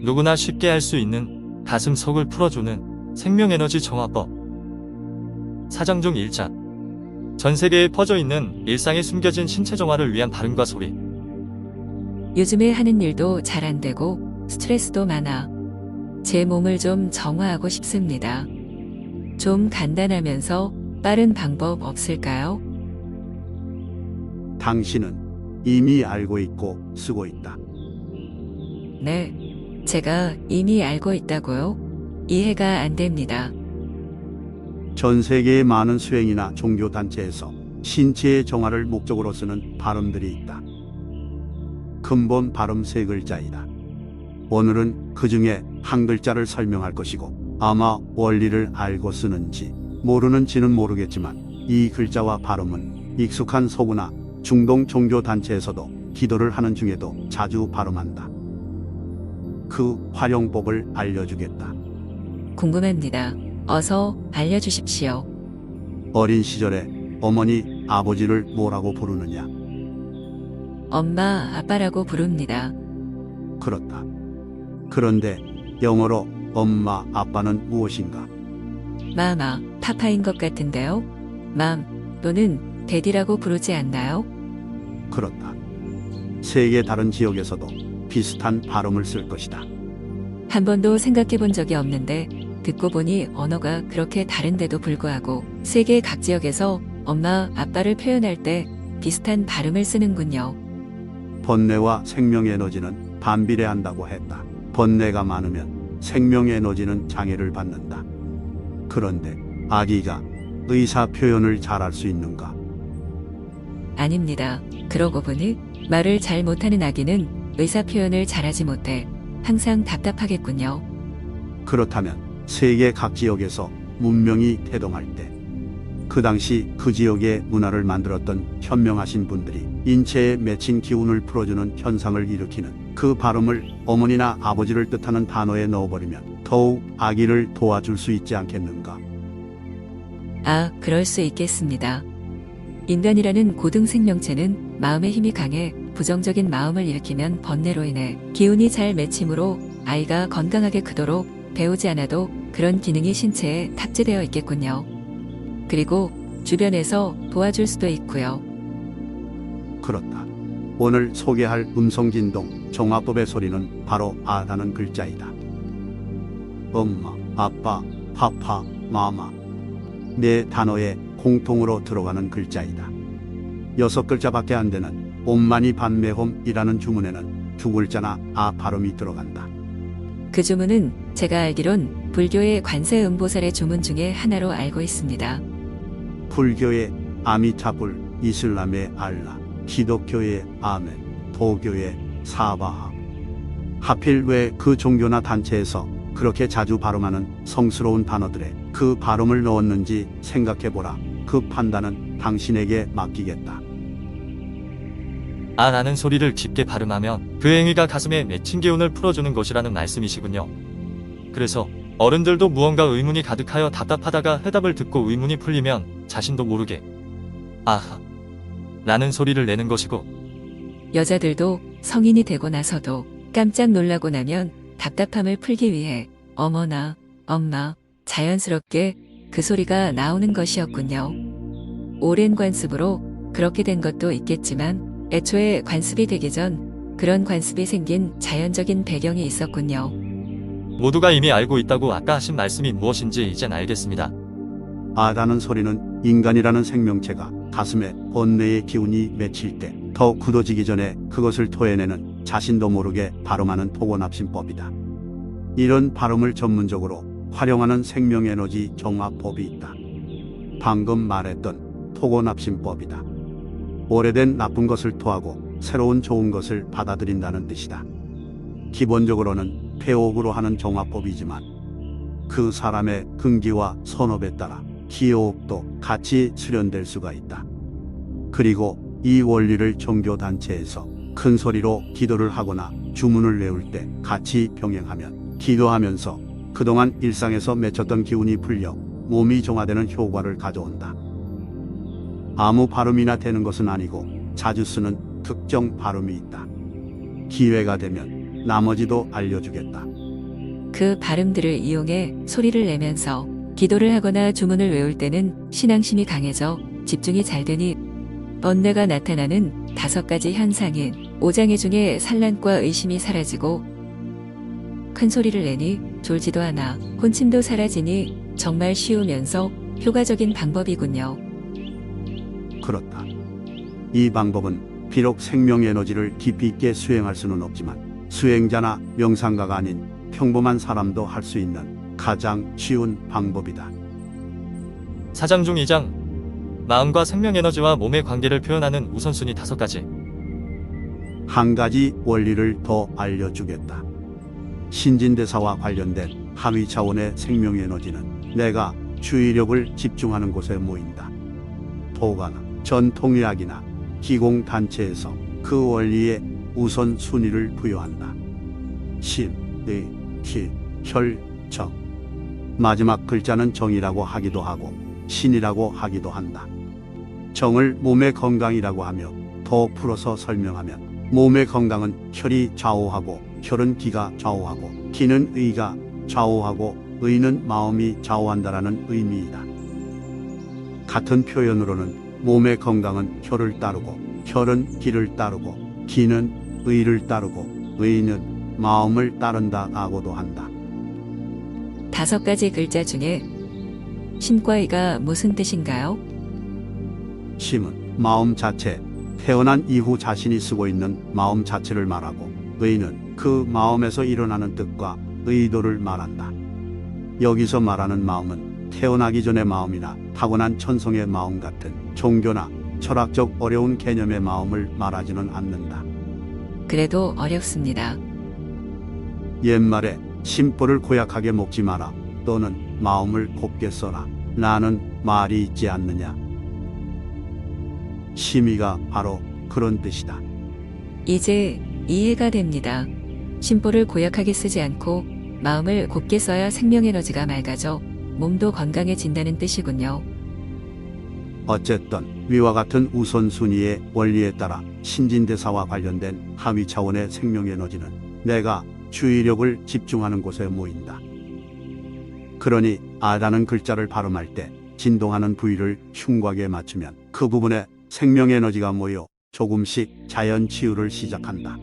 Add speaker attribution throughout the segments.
Speaker 1: 누구나 쉽게 할 수 있는 가슴 속을 풀어주는 생명에너지 정화법. 사장 중 1장. 전 세계에 퍼져 있는 일상에 숨겨진 신체 정화를 위한 발음과 소리.
Speaker 2: 요즘에 하는 일도 잘 안 되고 스트레스도 많아. 제 몸을 좀 정화하고 싶습니다. 좀 간단하면서 빠른 방법 없을까요?
Speaker 3: 당신은 이미 알고 있고 쓰고 있다.
Speaker 2: 네, 제가 이미 알고 있다고요? 이해가 안 됩니다.
Speaker 3: 전 세계의 많은 수행이나 종교단체에서 신체의 정화를 목적으로 쓰는 발음들이 있다. 근본 발음 3글자이다. 오늘은 그 중에 한 글자를 설명할 것이고, 아마 원리를 알고 쓰는지 모르는지는 모르겠지만 이 글자와 발음은 익숙한 서구나 중동 종교단체에서도 기도를 하는 중에도 자주 발음한다. 그 활용법을 알려주겠다.
Speaker 2: 궁금합니다. 어서 알려주십시오.
Speaker 3: 어린 시절에 어머니, 아버지를 뭐라고 부르느냐?
Speaker 2: 엄마, 아빠라고 부릅니다.
Speaker 3: 그렇다. 그런데 영어로 엄마, 아빠는 무엇인가?
Speaker 2: 마마, 파파인 것 같은데요? 맘 또는 데디라고 부르지 않나요?
Speaker 3: 그렇다. 세계 다른 지역에서도 비슷한 발음을 쓸 것이다.
Speaker 2: 한 번도 생각해 본 적이 없는데 듣고 보니 언어가 그렇게 다른데도 불구하고 세계 각 지역에서 엄마, 아빠를 표현할 때 비슷한 발음을 쓰는군요.
Speaker 3: 번뇌와 생명 에너지는 반비례한다고 했다. 번뇌가 많으면 생명 에너지는 장애를 받는다. 그런데 아기가 의사 표현을 잘할 수 있는가?
Speaker 2: 아닙니다. 그러고 보니 말을 잘 못하는 아기는 의사 표현을 잘하지 못해 항상 답답하겠군요.
Speaker 3: 그렇다면 세계 각 지역에서 문명이 태동할 때 그 당시 그 지역의 문화를 만들었던 현명하신 분들이 인체에 맺힌 기운을 풀어주는 현상을 일으키는 그 발음을 어머니나 아버지를 뜻하는 단어에 넣어버리면 더욱 아기를 도와줄 수 있지 않겠는가?
Speaker 2: 아, 그럴 수 있겠습니다. 인간이라는 고등 생명체는 마음의 힘이 강해 부정적인 마음을 일으키면 번뇌로 인해 기운이 잘 맺힘으로 아이가 건강하게 크도록 배우지 않아도 그런 기능이 신체에 탑재되어 있겠군요. 그리고 주변에서 도와줄 수도 있고요.
Speaker 3: 그렇다. 오늘 소개할 음성진동 정화법의 소리는 바로 아라는 글자이다. 엄마, 아빠, 파파, 마마. 네 단어에 공통으로 들어가는 글자이다. 6글자밖에 안 되는 옴마니 반메홈이라는 주문에는 2글자나 아 발음이 들어간다.
Speaker 2: 그 주문은 제가 알기론 불교의 관세음보살의 주문 중에 하나로 알고 있습니다.
Speaker 3: 불교의 아미타불, 이슬람의 알라, 기독교의 아멘, 도교의 사바하. 하필 왜 그 종교나 단체에서 그렇게 자주 발음하는 성스러운 단어들에 그 발음을 넣었는지 생각해보라. 그 판단은 당신에게 맡기겠다.
Speaker 1: 라는 소리를 깊게 발음하면 그 행위가 가슴에 맺힌 기운을 풀어주는 것이라는 말씀이시군요. 그래서 어른들도 무언가 의문이 가득하여 답답하다가 해답을 듣고 의문이 풀리면 자신도 모르게 아하 라는 소리를 내는 것이고,
Speaker 2: 여자들도 성인이 되고 나서도 깜짝 놀라고 나면 답답함을 풀기 위해 어머나, 엄마, 자연스럽게 그 소리가 나오는 것이었군요. 오랜 관습으로 그렇게 된 것도 있겠지만 애초에 관습이 되기 전 그런 관습이 생긴 자연적인 배경이 있었군요.
Speaker 1: 모두가 이미 알고 있다고 아까 하신 말씀이 무엇인지 이젠 알겠습니다.
Speaker 3: 아라는 소리는 인간이라는 생명체가 가슴에 번뇌의 기운이 맺힐 때 더 굳어지기 전에 그것을 토해내는 자신도 모르게 발음하는 토곤합심법이다. 이런 발음을 전문적으로 활용하는 생명에너지 정화법이 있다. 방금 말했던 토곤합심법이다. 오래된 나쁜 것을 토하고 새로운 좋은 것을 받아들인다는 뜻이다. 기본적으로는 폐호흡으로 하는 정화법이지만 그 사람의 근기와 선업에 따라 기호흡도 같이 수련될 수가 있다. 그리고 이 원리를 종교단체에서 큰 소리로 기도를 하거나 주문을 외울 때 같이 병행하면 기도하면서 그동안 일상에서 맺혔던 기운이 풀려 몸이 정화되는 효과를 가져온다. 아무 발음이나 되는 것은 아니고 자주 쓰는 특정 발음이 있다. 기회가 되면 나머지도 알려주겠다.
Speaker 2: 그 발음들을 이용해 소리를 내면서 기도를 하거나 주문을 외울 때는 신앙심이 강해져 집중이 잘 되니 번뇌가 나타나는 5가지 현상인 오장애 중에 산란과 의심이 사라지고 큰 소리를 내니 졸지도 않아 혼침도 사라지니 정말 쉬우면서 효과적인 방법이군요.
Speaker 3: 그렇다. 이 방법은 비록 생명 에너지를 깊이 있게 수행할 수는 없지만 수행자나 명상가가 아닌 평범한 사람도 할 수 있는 가장 쉬운 방법이다.
Speaker 1: 사장 중 2장 마음과 생명 에너지와 몸의 관계를 표현하는 우선순위 5가지.
Speaker 3: 한 가지 원리를 더 알려주겠다. 신진대사와 관련된 하위 차원의 생명 에너지는 내가 주의력을 집중하는 곳에 모인다. 도가나 전통의학이나 기공단체에서 그 원리에 우선순위를 부여한다. 심, 의, 기, 혈, 정. 마지막 글자는 정이라고 하기도 하고 신이라고 하기도 한다. 정을 몸의 건강이라고 하며 더 풀어서 설명하면 몸의 건강은 혈이 좌우하고 혈은 기가 좌우하고 기는 의가 좌우하고 의는 마음이 좌우한다라는 의미이다. 같은 표현으로는 몸의 건강은 혈을 따르고 혈은 기를 따르고 기는 의를 따르고 의는 마음을 따른다라고도 한다.
Speaker 2: 5가지 글자 중에 심과 의가 무슨 뜻인가요?
Speaker 3: 심은 마음 자체, 태어난 이후 자신이 쓰고 있는 마음 자체를 말하고 의는 그 마음에서 일어나는 뜻과 의도를 말한다. 여기서 말하는 마음은 태어나기 전의 마음이나 타고난 천성의 마음 같은 종교나 철학적 어려운 개념의 마음을 말하지는 않는다.
Speaker 2: 그래도 어렵습니다.
Speaker 3: 옛말에 심보를 고약하게 먹지 마라 또는 마음을 곱게 써라 라는 말이 있지 않느냐. 심의가 바로 그런 뜻이다.
Speaker 2: 이제 이해가 됩니다. 심보를 고약하게 쓰지 않고 마음을 곱게 써야 생명 에너지가 맑아져 몸도 건강해진다는 뜻이군요.
Speaker 3: 어쨌든 위와 같은 우선순위의 원리에 따라 신진대사와 관련된 하위 차원의 생명 에너지는 내가 주의력을 집중하는 곳에 모인다. 그러니 아라는 글자를 발음할 때 진동하는 부위를 흉곽에 맞추면 그 부분에 생명 에너지가 모여 조금씩 자연 치유를 시작한다.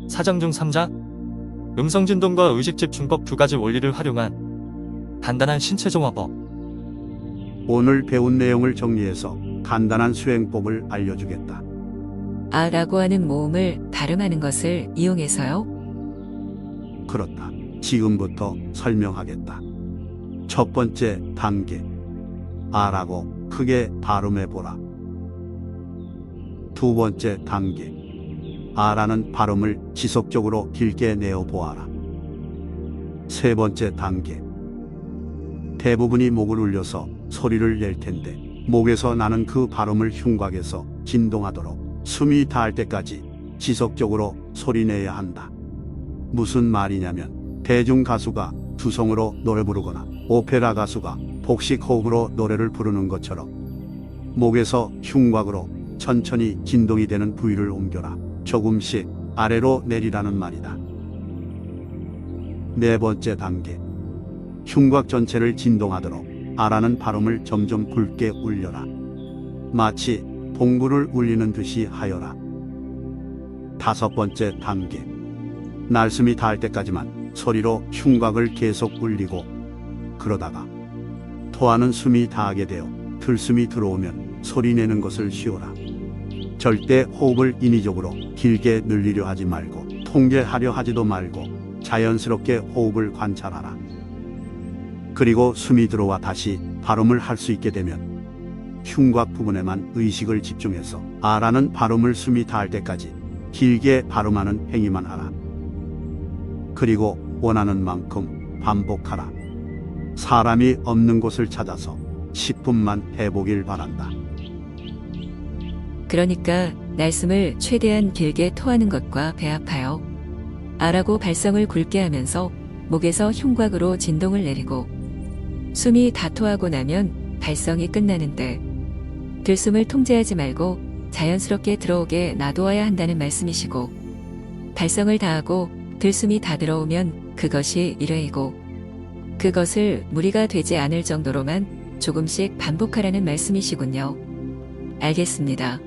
Speaker 1: 사장 중 3장 음성 진동과 의식 집중법 2가지 원리를 활용한 간단한 신체 종합법.
Speaker 3: 오늘 배운 내용을 정리해서 간단한 수행법을 알려주겠다.
Speaker 2: 아라고 하는 모음을 발음하는 것을 이용해서요.
Speaker 3: 그렇다. 지금부터 설명하겠다. 첫 번째 단계. 아라고 크게 발음해보라. 두 번째 단계. 아라는 발음을 지속적으로 길게 내어보아라. 세 번째 단계. 대부분이 목을 울려서 소리를 낼 텐데 목에서 나는 그 발음을 흉곽에서 진동하도록 숨이 닿을 때까지 지속적으로 소리내야 한다. 무슨 말이냐면 대중 가수가 두성으로 노래 부르거나 오페라 가수가 복식 호흡으로 노래를 부르는 것처럼 목에서 흉곽으로 천천히 진동이 되는 부위를 옮겨라. 조금씩 아래로 내리라는 말이다. 네 번째 단계. 흉곽 전체를 진동하도록 아라는 발음을 점점 굵게 울려라. 마치 봉구를 울리는 듯이 하여라. 다섯 번째 단계. 날숨이 닿을 때까지만 소리로 흉곽을 계속 울리고 그러다가 토하는 숨이 닿게 되어 들숨이 들어오면 소리내는 것을 쉬어라. 절대 호흡을 인위적으로 길게 늘리려 하지 말고 통제하려 하지도 말고 자연스럽게 호흡을 관찰하라. 그리고 숨이 들어와 다시 발음을 할 수 있게 되면 흉곽 부분에만 의식을 집중해서 아라는 발음을 숨이 닿을 때까지 길게 발음하는 행위만 하라. 그리고 원하는 만큼 반복하라. 사람이 없는 곳을 찾아서 10분만 해보길 바란다.
Speaker 2: 그러니까 날숨을 최대한 길게 토하는 것과 배 아파요. 아라고 발성을 굵게 하면서 목에서 흉곽으로 진동을 내리고 숨이 다 토하고 나면 발성이 끝나는데 들숨을 통제하지 말고 자연스럽게 들어오게 놔두어야 한다는 말씀이시고 발성을 다하고 들숨이 다 들어오면 그것이 1회이고 그것을 무리가 되지 않을 정도로만 조금씩 반복하라는 말씀이시군요. 알겠습니다.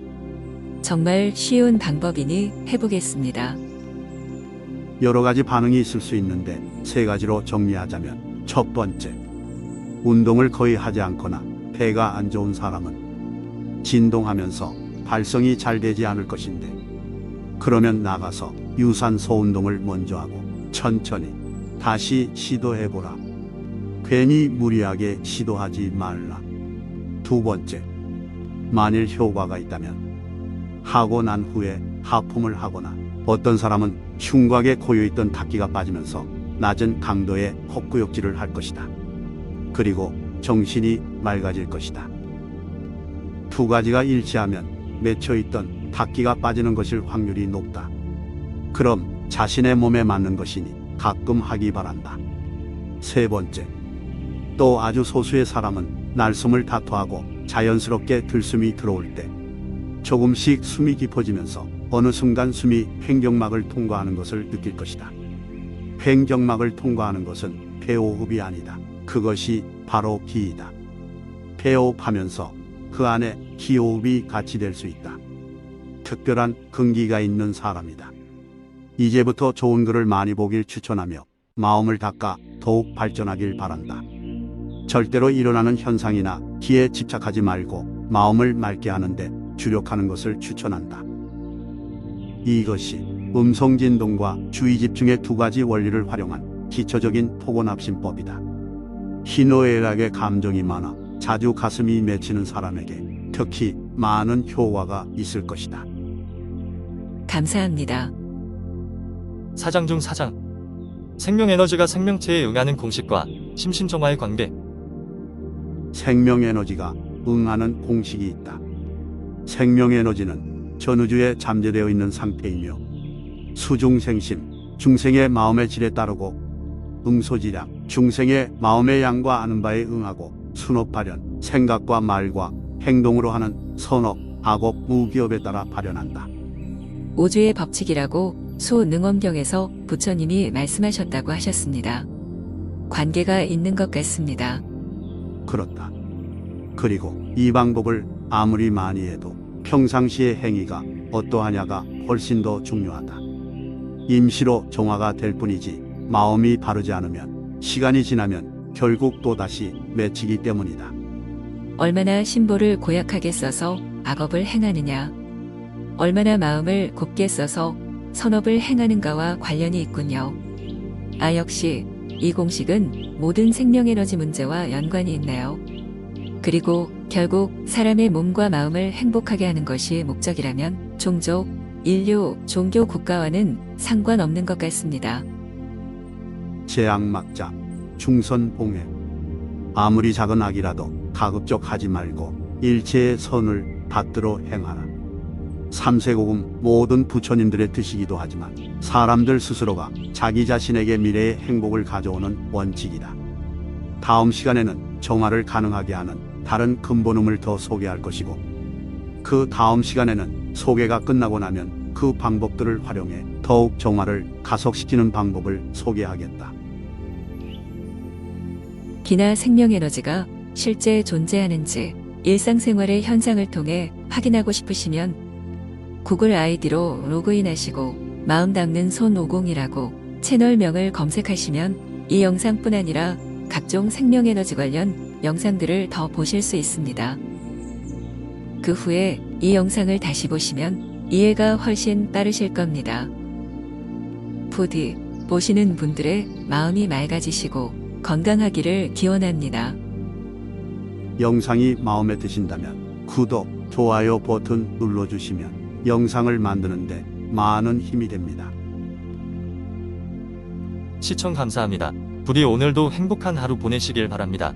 Speaker 2: 정말 쉬운 방법이니 해보겠습니다.
Speaker 3: 여러 가지 반응이 있을 수 있는데 세 가지로 정리하자면 첫 번째, 운동을 거의 하지 않거나 폐가 안 좋은 사람은 진동하면서 발성이 잘 되지 않을 것인데 그러면 나가서 유산소 운동을 먼저 하고 천천히 다시 시도해보라. 괜히 무리하게 시도하지 말라. 두 번째, 만일 효과가 있다면 하고 난 후에 하품을 하거나 어떤 사람은 흉곽에 고여있던 탁기가 빠지면서 낮은 강도의 헛구역질을 할 것이다. 그리고 정신이 맑아질 것이다. 두 가지가 일치하면 맺혀있던 탁기가 빠지는 것일 확률이 높다. 그럼 자신의 몸에 맞는 것이니 가끔 하기 바란다. 세 번째, 또 아주 소수의 사람은 날숨을 다투하고 자연스럽게 들숨이 들어올 때 조금씩 숨이 깊어지면서 어느 순간 숨이 횡격막을 통과하는 것을 느낄 것이다. 횡격막을 통과하는 것은 폐호흡이 아니다. 그것이 바로 기이다. 폐호흡하면서 그 안에 기호흡이 같이 될 수 있다. 특별한 근기가 있는 사람이다. 이제부터 좋은 글을 많이 보길 추천하며 마음을 닦아 더욱 발전하길 바란다. 절대로 일어나는 현상이나 기에 집착하지 말고 마음을 맑게 하는데 주력하는 것을 추천한다. 이것이 음성진동과 주의집중의 두 가지 원리를 활용한 기초적인 포곤합심법이다. 희노애락의 감정이 많아 자주 가슴이 맺히는 사람에게 특히 많은 효과가 있을 것이다.
Speaker 2: 감사합니다.
Speaker 1: 사장 중 사장. 생명에너지가 생명체에 응하는 공식과 심신정화의 관계.
Speaker 3: 생명에너지가 응하는 공식이 있다. 생명에너지는 전우주에 잠재되어 있는 상태이며 수중생심, 중생의 마음의 질에 따르고 응소지량, 중생의 마음의 양과 아는 바에 응하고 순업 발현, 생각과 말과 행동으로 하는 선업, 악업, 무기업에 따라 발현한다.
Speaker 2: 오주의 법칙이라고 소능엄경에서 부처님이 말씀하셨다고 하셨습니다. 관계가 있는 것 같습니다.
Speaker 3: 그렇다. 그리고 이 방법을 아무리 많이 해도 평상시의 행위가 어떠하냐가 훨씬 더 중요하다. 임시로 정화가 될 뿐이지 마음이 바르지 않으면 시간이 지나면 결국 또다시 맺히기 때문이다.
Speaker 2: 얼마나 심보를 고약하게 써서 악업을 행하느냐, 얼마나 마음을 곱게 써서 선업을 행하는가와 관련이 있군요. 아, 역시 이 공식은 모든 생명에너지 문제와 연관이 있네요. 그리고 결국 사람의 몸과 마음을 행복하게 하는 것이 목적이라면 종족, 인류, 종교, 국가와는 상관없는 것 같습니다.
Speaker 3: 제악막자, 중선봉해. 아무리 작은 악이라도 가급적 하지 말고 일체의 선을 받들어 행하라. 삼세고금 모든 부처님들의 뜻이기도 하지만 사람들 스스로가 자기 자신에게 미래의 행복을 가져오는 원칙이다. 다음 시간에는 정화를 가능하게 하는 다른 근본음을 더 소개할 것이고 그 다음 시간에는 소개가 끝나고 나면 그 방법들을 활용해 더욱 정화를 가속시키는 방법을 소개하겠다.
Speaker 2: 기나 생명에너지가 실제 존재하는지 일상생활의 현상을 통해 확인하고 싶으시면 구글 아이디로 로그인하시고 마음 닦는 손50이라고 채널명을 검색하시면 이 영상뿐 아니라 각종 생명에너지 관련 영상들을 더 보실 수 있습니다. 그 후에 이 영상을 다시 보시면 이해가 훨씬 빠르실 겁니다. 부디 보시는 분들의 마음이 맑아지시고 건강하기를 기원합니다.
Speaker 3: 영상이 마음에 드신다면 구독, 좋아요 버튼 눌러주시면 영상을 만드는데 많은 힘이 됩니다.
Speaker 1: 시청 감사합니다. 부디 오늘도 행복한 하루 보내시길 바랍니다.